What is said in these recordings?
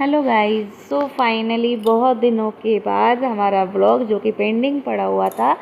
Hello guys, so finally बहुत दिनों के बाद हमारा ब्लॉग जो कि पेंडिंग पड़ा हुआ था,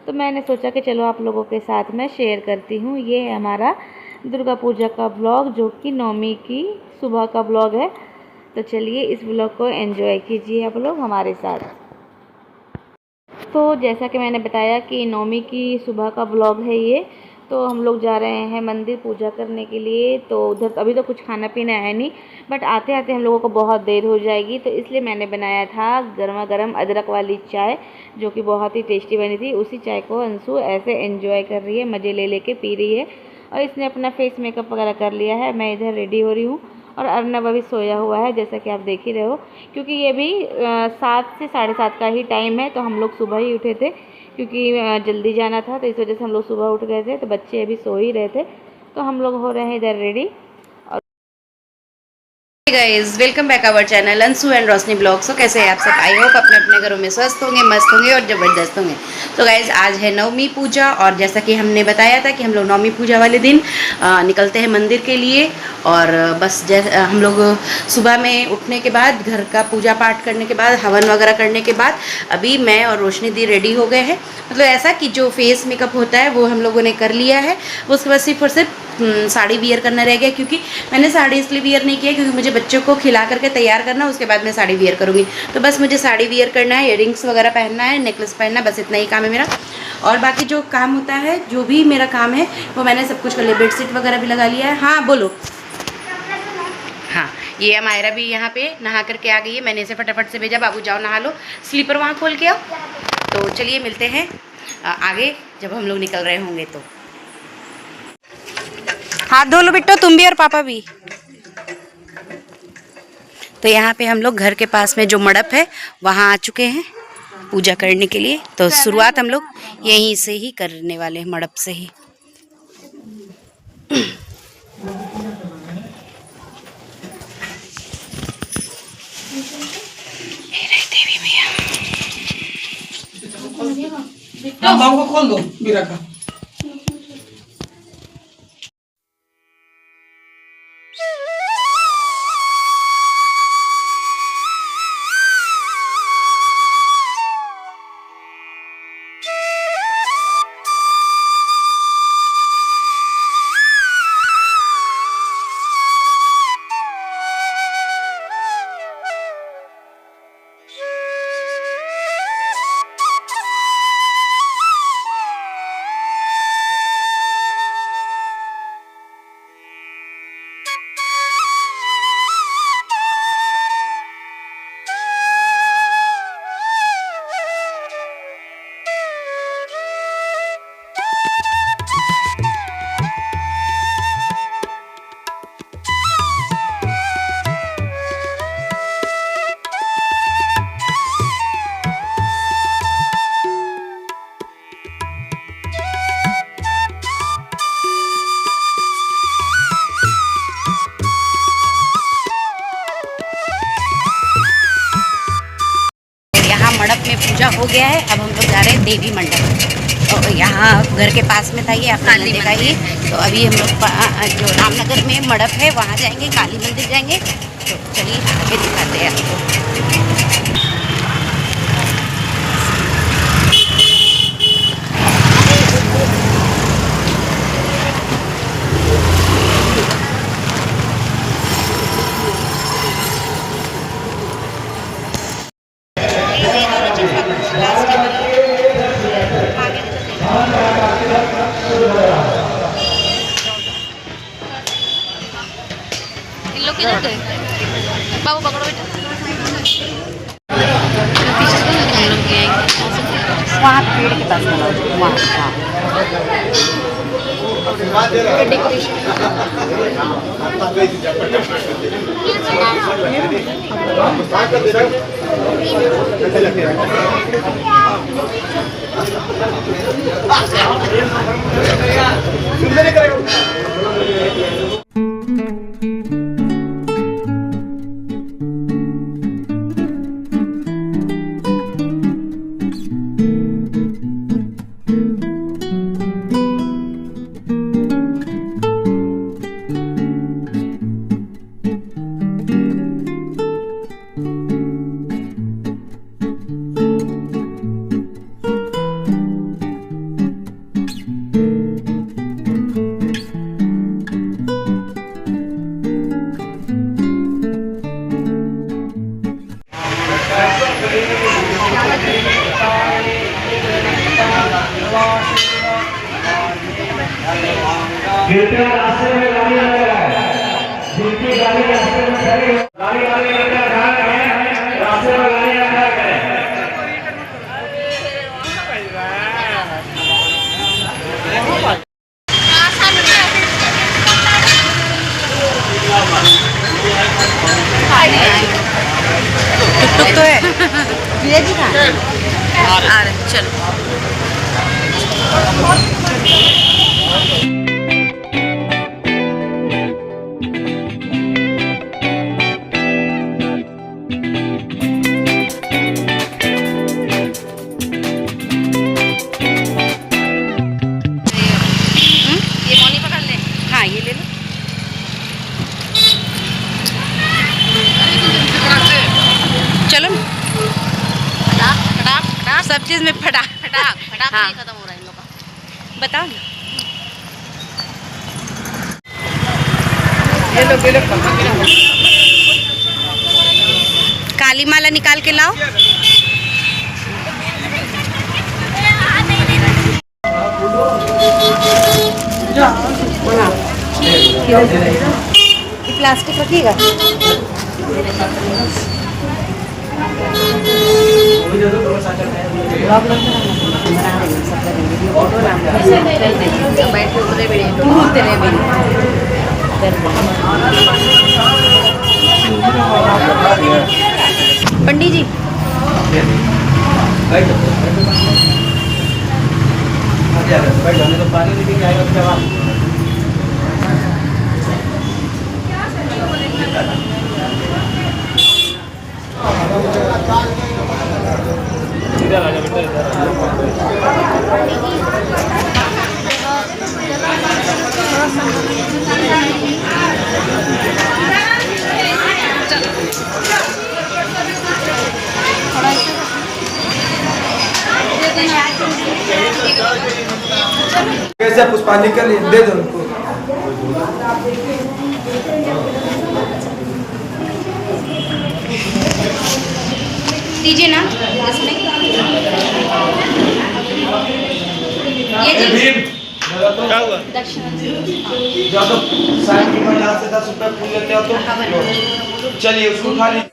तो मैंने सोचा कि चलो आप लोगों के साथ मैं शेयर करती हूँ। ये है हमारा दुर्गा पूजा का ब्लॉग जो कि नवमी की सुबह का ब्लॉग है। तो चलिए इस ब्लॉग को एंजॉय कीजिए आप लोग हमारे साथ। तो जैसा कि मैंने बताया कि नवमी की सुबह का ब्लॉग है ये। तो हम लोग जा रहे हैं मंदिर पूजा करने के लिए। तो उधर अभी तो कुछ खाना पीना है नहीं, बट आते आते हम लोगों को बहुत देर हो जाएगी। तो इसलिए मैंने बनाया था गर्मा गर्म अदरक वाली चाय जो कि बहुत ही टेस्टी बनी थी। उसी चाय को अंशु ऐसे एंजॉय कर रही है, मज़े ले लेके पी रही है। और इसने अपना फेस मेकअप वगैरह कर लिया है। मैं इधर रेडी हो रही हूँ और अर्नब अभी सोया हुआ है, जैसा कि आप देख ही रहे हो, क्योंकि ये भी 7 से 7:30 का ही टाइम है। तो हम लोग सुबह ही उठे थे क्योंकि जल्दी जाना था, तो इस वजह से हम लोग सुबह उठ गए थे। तो बच्चे अभी सो ही रहे थे, तो हम लोग हो रहे हैं इधर ready. Guys, welcome back our channel Anshu and Roshni blog. So कैसे हैं आप सब? आई होप अपने अपने घरों में स्वस्थ होंगे, मस्त होंगे और ज़बरदस्त होंगे। तो गाइस, आज है नवमी पूजा और जैसा कि हमने बताया था कि हम लोग नवमी पूजा वाले दिन निकलते हैं मंदिर के लिए। और बस हम लोग सुबह में उठने के बाद, घर का पूजा पाठ करने के बाद, हवन वगैरह करने के बाद अभी मैं और रोशनी दी रेडी हो गए हैं। मतलब ऐसा कि जो फेस मेकअप होता है वो हम लोगों ने कर लिया है। उसके बाद सिर्फ और सिर्फ साड़ी वियर करना रह गया, क्योंकि मैंने साड़ी इसलिए वियर नहीं किया क्योंकि मुझे बच्चों को खिला करके तैयार करना, उसके बाद मैं साड़ी वियर करूँगी। तो बस मुझे साड़ी वियर करना है, इयररिंग्स वगैरह पहनना है, नेकलेस पहनना, बस इतना ही काम है मेरा। और बाकी जो काम होता है, जो भी मेरा काम है, वो मैंने सब कुछ कर लिया। बेडशीट वगैरह भी लगा लिया है। हाँ बोलो। हाँ, ये अमायरा भी यहाँ पे नहा करके आ गई है। मैंने इसे फटाफट से भेजा, बाबू जाओ नहा लो, स्लीपर वहाँ खोल के आओ। तो चलिए मिलते हैं आगे जब हम लोग निकल रहे होंगे। तो हाथ धो लो बिट्टो, तुम भी और पापा भी। तो यहाँ पे हम लोग घर के पास में जो मड़प है वहाँ आ चुके हैं पूजा करने के लिए। तो शुरुआत हम लोग यहीं से ही करने वाले हैं, मड़प से ही। देवी मैया खोल दो बीरा का। मड़प में पूजा हो गया है। अब हम लोग जा रहे हैं देवी मंडप। तो यहाँ घर के पास में था ये, आपने देखा ही। तो अभी हम लोग जो रामनगर में मड़प है वहाँ जाएंगे, काली मंदिर जाएंगे। तो चलिए आगे दिखाते हैं आपको। बाबू पकड़ो बेटा। वहाँ पेड़ के पास वहाँ कृपया रास्ते में गाड़ी न लगाएं। जिनकी गाड़ी रास्ते में खड़ी है, गाड़ी वाले का ध्यान रखें, रास्ते में गाड़ी न खड़ा करें। टुकटुक तो है आ रहे चलो। ये मौनी पकड़ ले। हाँ ये ले लो। चलो सब चीज में फटाक हाँ। नहीं खत्म हो रहा है इन लोग का। बताओ ना। काली माला निकाल के लाओ। ये प्लास्टिक रखिएगा। पंडित जी पानी नहीं आएगा। कैसे पुष्पांजलि कर लिए दे दो उनको। दीजिए ना इसमें ये जी दक्षिणा जब तो साइड की महिला से 10 रुपए फूल लेते हो तो चलिए उसको खा लीजिए।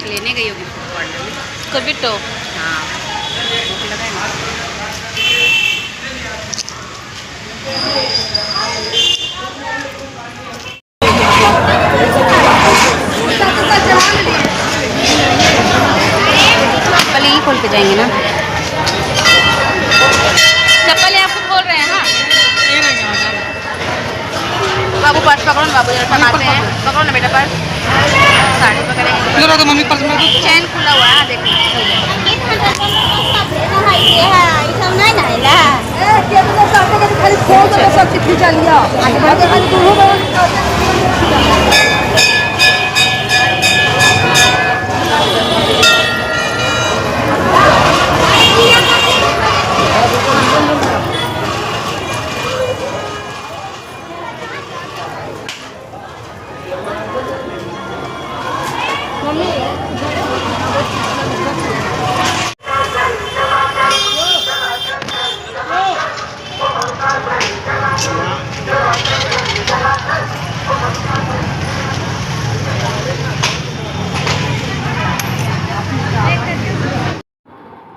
लेने गई होगी फूड कॉर्नर में कभी तो हाँ भूख लगा है ना। चप्पल यहीं खोल के जाएंगे ना। चप्पल है आपको खोल रहे हैं। हाँ बाबू पर्स पकड़ो ना। बाबू जरा टमाते हैं। पकड़ो ना बेटा पर्स। साड़ी पकड़ेंगे तो मम्मी पर्स में चैन खुला हुआ है देखो।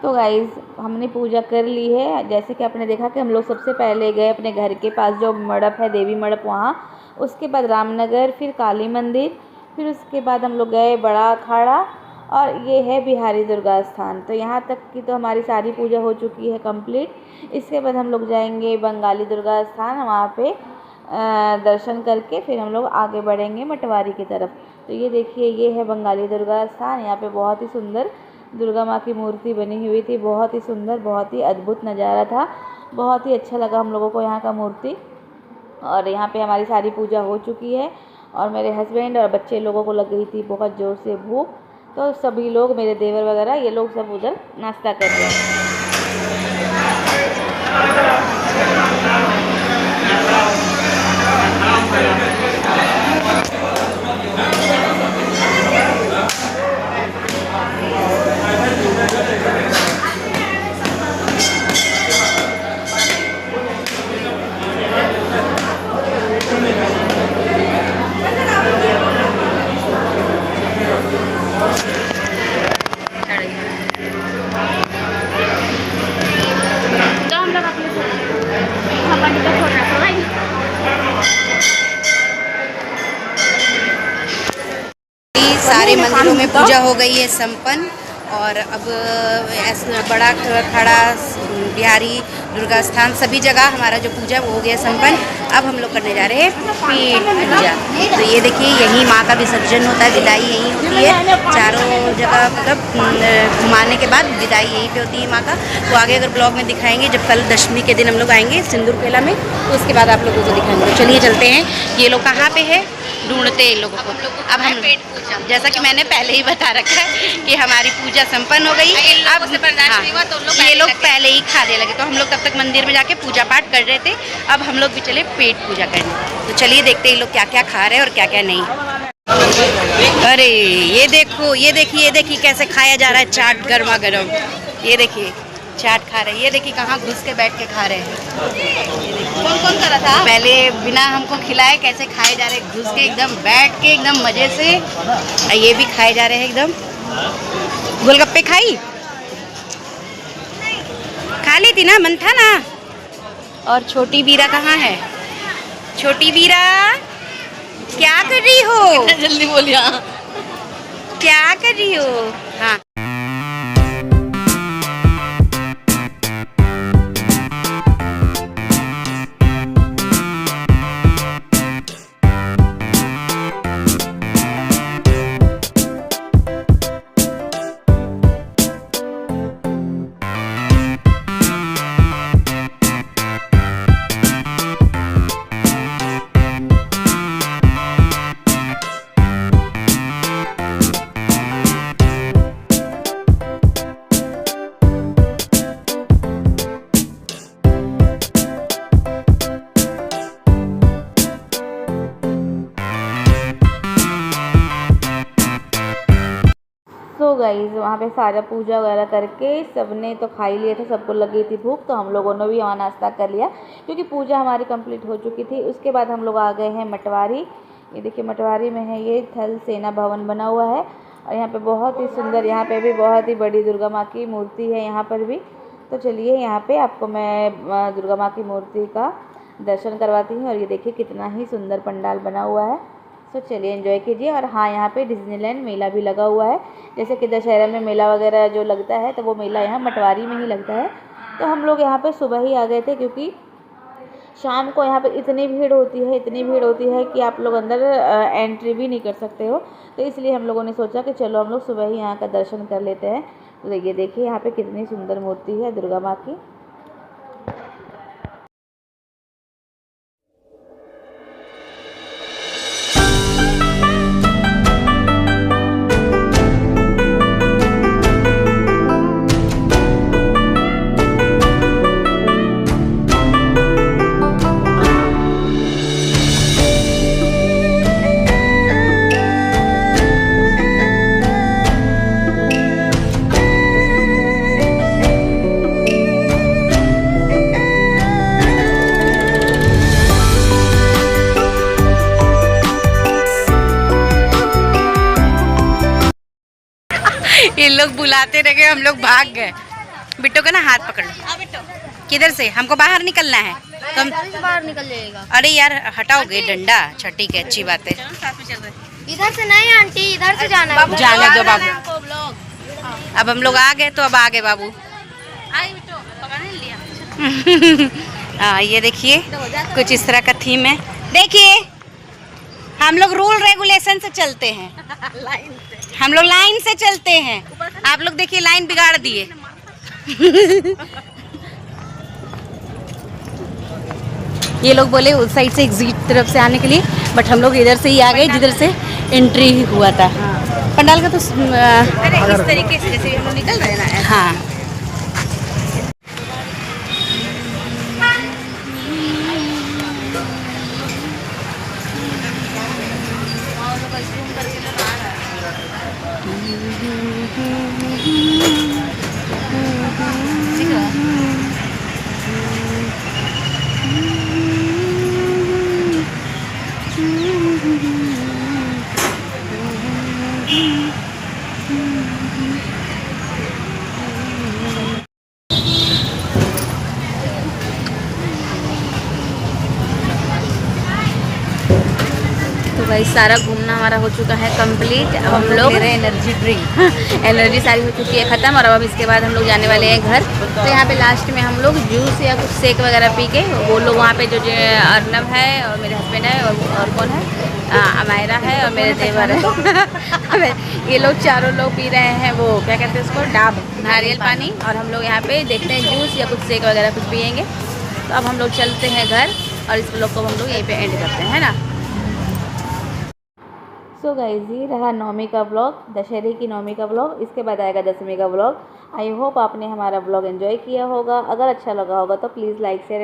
तो गाइज़ हमने पूजा कर ली है। जैसे कि आपने देखा कि हम लोग सबसे पहले गए अपने घर के पास जो मड़प है, देवी मड़प, वहाँ। उसके बाद रामनगर, फिर काली मंदिर, फिर उसके बाद हम लोग गए बड़ा अखाड़ा, और ये है बिहारी दुर्गा स्थान। तो यहाँ तक की तो हमारी सारी पूजा हो चुकी है कंप्लीट। इसके बाद हम लोग जाएंगे बंगाली दुर्गा स्थान, वहाँ पे दर्शन करके फिर हम लोग आगे बढ़ेंगे मटवारी की तरफ। तो ये देखिए, ये है बंगाली दुर्गा स्थान। यहाँ पे बहुत ही सुंदर दुर्गा माँ की मूर्ति बनी हुई थी। बहुत ही सुंदर, बहुत ही अद्भुत नज़ारा था। बहुत ही अच्छा लगा हम लोगों को यहाँ का मूर्ति। और यहाँ पे हमारी सारी पूजा हो चुकी है और मेरे हस्बैंड और बच्चे लोगों को लग गई थी बहुत ज़ोर से भूख, तो सभी लोग, मेरे देवर वगैरह, ये लोग सब उधर नाश्ता कर रहे हैं। सारे मंदिरों में पूजा हो गई है संपन्न और अब बड़ा खड़ा बिहारी दुर्गा स्थान सभी जगह हमारा जो पूजा वो हो गया संपन्न। अब हम लोग करने जा रहे हैं पेट पूजा। तो ये देखिए यहीं माँ का विसर्जन होता है, विदाई यहीं होती है, चारों जगह मतलब घुमाने के बाद विदाई यहीं पे होती है माँ का। तो आगे अगर ब्लॉग में दिखाएंगे जब कल दशमी के दिन हम लोग आएंगे सिंदूर पेला में, तो उसके बाद आप लोगों को दिखाएंगे। तो चलिए चलते हैं। ये लोग कहाँ पे है ढूंढते हैं लोगों को। अब हम जैसा कि मैंने पहले ही बता रखा है कि हमारी पूजा संपन्न हो गई। अब हाँ, तो ये लोग पहले ही खाने लगे, तो हम लोग तब तक मंदिर में जाके पूजा पाठ कर रहे थे। अब हम लोग भी चले पेट पूजा करने। तो चलिए देखते हैं ये लोग क्या क्या खा रहे हैं और क्या क्या नहीं। अरे ये देखो, ये देखिए कैसे खाया जा रहा है चाट गर्मा गर्म। ये देखिए चाट खा रहे हैं। ये देखिए कहाँ घुस के बैठ के खा रहे हैं। कौन कौन कर रहा था पहले बिना हमको खिलाए कैसे खाए जा रहे हैं, घुस के एकदम बैठ के एकदम मजे से। ये भी खाए जा रहे हैं एकदम। गोलगप्पे खाई खा ली थी ना, मन था ना। और छोटी बीरा कहाँ है? छोटी बीरा क्या कर रही हो? जल्दी बोलिए। क्या कर रही हो? हाँ तो गाइज़ वहाँ पे सारा पूजा वगैरह करके सबने तो खा ही लिया था, सबको लग गई थी भूख, तो हम लोगों ने भी वहाँ नाश्ता कर लिया क्योंकि पूजा हमारी कंप्लीट हो चुकी थी। उसके बाद हम लोग आ गए हैं मटवारी। ये देखिए मटवारी में है ये थल सेना भवन बना हुआ है और यहाँ पे बहुत ही सुंदर, यहाँ पे भी बहुत ही बड़ी दुर्गा माँ की मूर्ति है यहाँ पर भी। तो चलिए यहाँ पे आपको मैं दुर्गा माँ की मूर्ति का दर्शन करवाती हूँ। और ये देखिए कितना ही सुंदर पंडाल बना हुआ है। तो चलिए एंजॉय कीजिए। और हाँ, यहाँ पे डिज्नीलैंड मेला भी लगा हुआ है, जैसे कि दशहरा में मेला वगैरह जो लगता है तो वो मेला यहाँ मटवारी में ही लगता है। तो हम लोग यहाँ पे सुबह ही आ गए थे क्योंकि शाम को यहाँ पे इतनी भीड़ होती है कि आप लोग अंदर एंट्री भी नहीं कर सकते हो। तो इसलिए हम लोगों ने सोचा कि चलो हम लोग सुबह ही यहाँ का दर्शन कर लेते हैं। तो ये देखिए यहाँ पे कितनी सुंदर मूर्ति है दुर्गा माँ की। ये लोग बुलाते रह गए, हम लोग भाग गए। बिट्टो का ना हाथ पकड़ लो। किधर से? हमको बाहर निकलना है। तुम बाहर निकल जाएगा। अरे यार हटाओगे डंडा? छठी के अच्छी बात है। इधर से नहीं आंटी, इधर से जाना है। जाने दो बाबू। अब हम लोग आ गए तो अब आ गए बाबू। हाँ ये देखिए कुछ इस तरह का थीम है। देखिए हम लोग रूल रेगुलेशन से चलते हैं, हम लोग लाइन से चलते हैं। आप लोग देखिए लाइन बिगाड़ दिए। ये लोग बोले उस साइड से एग्जिट तरफ से आने के लिए, बट हम लोग इधर से ही आ गए जिधर से एंट्री हुआ था। पंडाल का तो अरे इस तरीके से जैसे हम लोग निकल रहे हैं ना ऐसे। हाँ। तो भाई सारा घूमना हमारा हो चुका है कंप्लीट। अब हम लोग एनर्जी ड्रिंक एनर्जी सारी हो चुकी है ख़त्म, और अब इसके बाद हम लोग जाने वाले हैं घर। तो यहाँ पे लास्ट में हम लोग जूस या कुछ शेक वगैरह पी के, वो लोग वहाँ पे जो अर्नब है और मेरे हस्बैंड है और कौन है, अमायरा है और मेरे देवर है ये लोग चारों लोग पी रहे हैं वो क्या कहते हैं उसको, डाब नारियल पानी। और हम लोग यहाँ पे देखते हैं जूस या कुछ शेक वगैरह कुछ पियेंगे। तो अब हम लोग चलते हैं घर और इस ब्लॉग को हम लोग यहीं पे एंड करते हैं ना। सो गाइस, ये रहा नवमी का ब्लॉग, दशहरे की नवमी का ब्लॉग। इसके बाद आएगा दसवीं का ब्लॉग। आई होप आपने हमारा ब्लॉग एंजॉय किया होगा। अगर अच्छा लगा होगा तो प्लीज़ लाइक शेयर